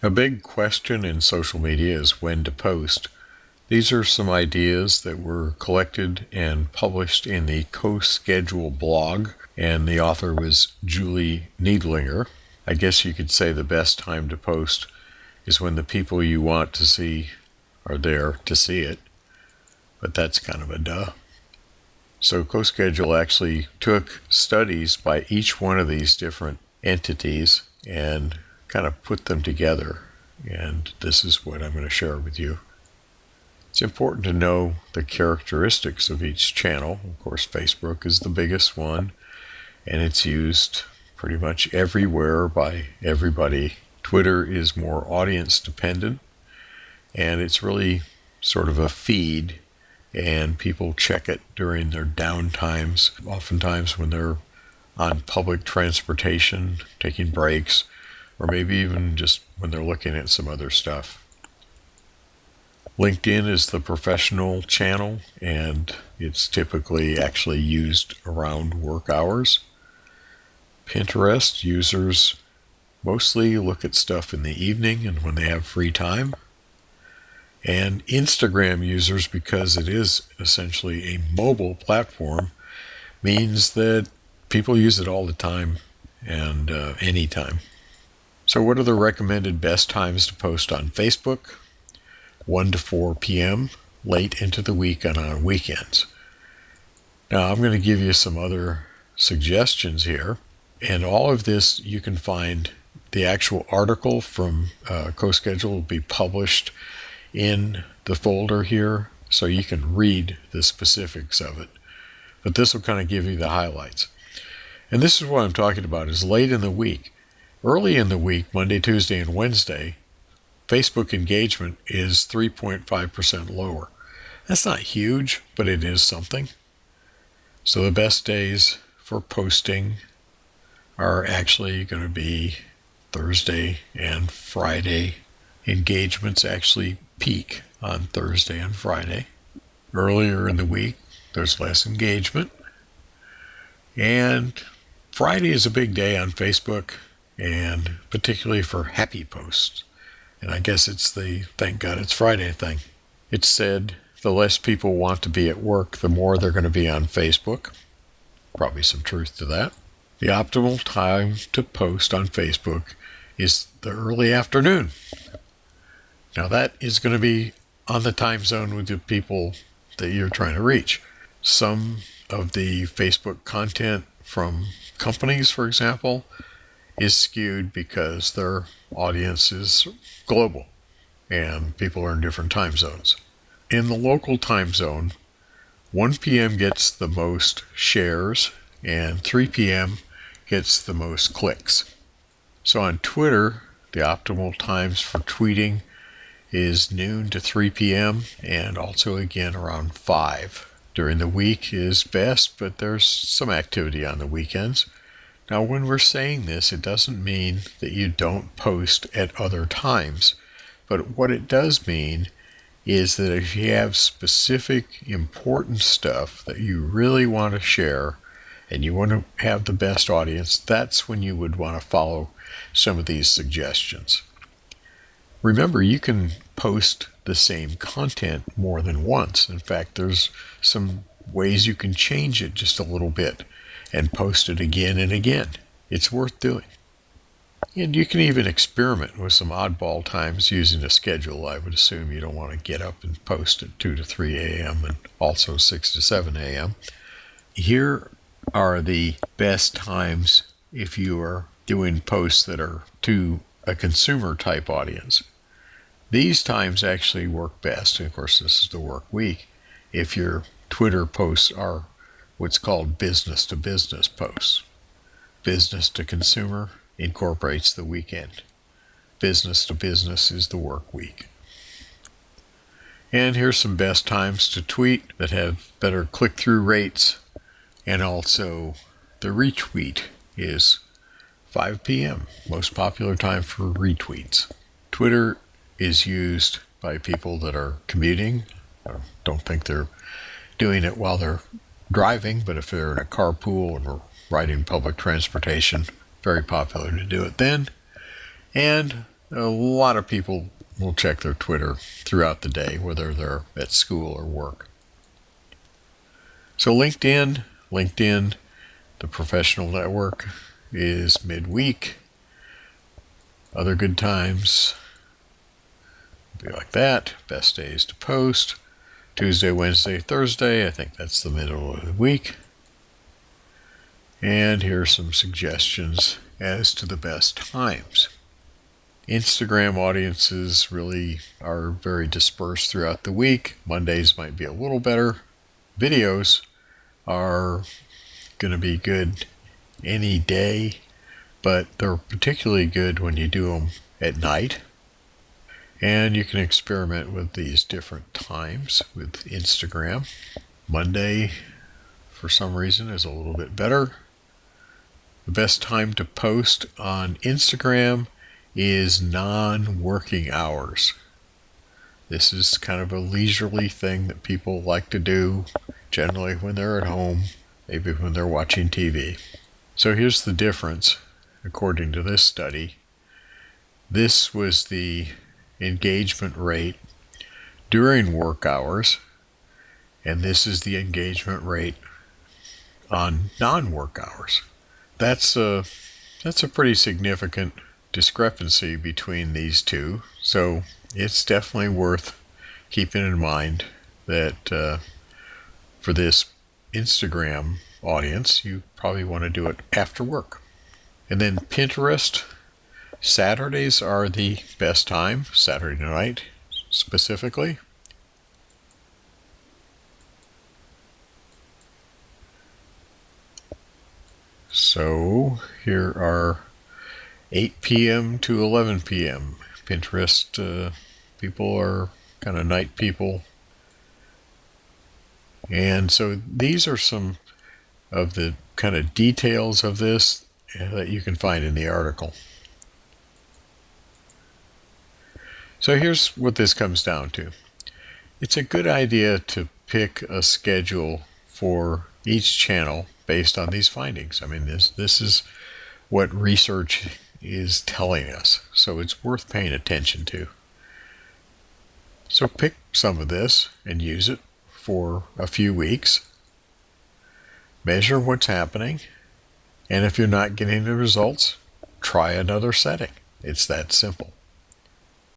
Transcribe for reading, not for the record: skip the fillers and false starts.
A big question in social media is when to post. These are some ideas that were collected and published in the CoSchedule blog, and the author was Julie Needlinger. I guess you could say the best time to post is when the people you want to see are there to see it, but that's kind of a duh. So CoSchedule actually took studies by each one of these different entities and kind of put them together, and this is what I'm going to share with you. It's important to know the characteristics of each channel. Of course, Facebook is the biggest one, and it's used pretty much everywhere by everybody. Twitter is more audience dependent, and it's really sort of a feed, and people check it during their down times, oftentimes when they're on public transportation, taking breaks, or maybe even just when they're looking at some other stuff. LinkedIn is the professional channel, and it's typically actually used around work hours. Pinterest users mostly look at stuff in the evening and when they have free time. And Instagram users, because it is essentially a mobile platform, means that people use it all the time and anytime. So what are the recommended best times to post on Facebook? 1 to 4 p.m., late into the week and on weekends. Now I'm going to give you some other suggestions here, and all of this you can find. The actual article from CoSchedule will be published in the folder here, so you can read the specifics of it. But this will kind of give you the highlights. And this is what I'm talking about, is late in the week. Early in the week, Monday, Tuesday, and Wednesday, Facebook engagement is 3.5% lower. That's not huge, but it is something. So the best days for posting are actually going to be Thursday and Friday. Engagements actually peak on Thursday and Friday. Earlier in the week, there's less engagement. And Friday is a big day on Facebook, and particularly for happy posts. And I guess it's the thank God it's Friday thing. It's said the less people want to be at work, the more they're going to be on Facebook. Probably some truth to that. The optimal time to post on Facebook is the early afternoon. Now that is going to be on the time zone with the people that you're trying to reach. Some of the Facebook content from companies, for example, is skewed because their audience is global and people are in different time zones. In the local time zone, 1 p.m. gets the most shares and 3 p.m. gets the most clicks. So on Twitter, the optimal times for tweeting is noon to 3 p.m. and also again around 5. During the week is best, but there's some activity on the weekends. Now, when we're saying this, it doesn't mean that you don't post at other times, but what it does mean is that if you have specific important stuff that you really want to share and you want to have the best audience, that's when you would want to follow some of these suggestions. Remember, you can post the same content more than once. In fact, there's some ways you can change it just a little bit and post it again and again. It's worth doing. And you can even experiment with some oddball times using a schedule. I would assume you don't want to get up and post at 2 to 3 a.m. and also 6 to 7 a.m. Here are the best times if you are doing posts that are to a consumer type audience. These times actually work best. And of course, this is the work week. If your Twitter posts are what's called business to business posts. Business to consumer incorporates the weekend. Business to business is the work week. And here's some best times to tweet that have better click-through rates, and also the retweet is 5 p.m., most popular time for retweets. Twitter is used by people that are commuting. I don't think they're doing it while they're driving, but if they're in a carpool and riding public transportation, very popular to do it then. And A lot of people will check their Twitter throughout the day, whether they're at school or work. So LinkedIn, the professional network, is midweek. Other good times be like that. Best days to post. Tuesday, Wednesday, Thursday. I think that's the middle of the week. And here are some suggestions as to the best times. Instagram audiences really are very dispersed throughout the week. Mondays might be a little better. Videos are going to be good any day, but they're particularly good when you do them at night. And you can experiment with these different times with Instagram. Monday, for some reason, is a little bit better. The best time to post on Instagram is non-working hours. This is kind of a leisurely thing that people like to do, generally when they're at home, maybe when they're watching TV. So here's the difference, according to this study. This was the engagement rate during work hours, and this is the engagement rate on non-work hours. That's a pretty significant discrepancy between these two, so it's definitely worth keeping in mind that for this Instagram audience, you probably want to do it after work. And then Pinterest, Saturdays are the best time, Saturday night specifically. So here are 8 p.m. to 11 p.m. Pinterest people are kind of night people. And so these are some of the kind of details of this that you can find in the article. So here's what this comes down to. It's a good idea to pick a schedule for each channel based on these findings. I mean, this is what research is telling us, so it's worth paying attention to. So pick some of this and use it for a few weeks. Measure what's happening, and if you're not getting the results, try another setting. It's that simple.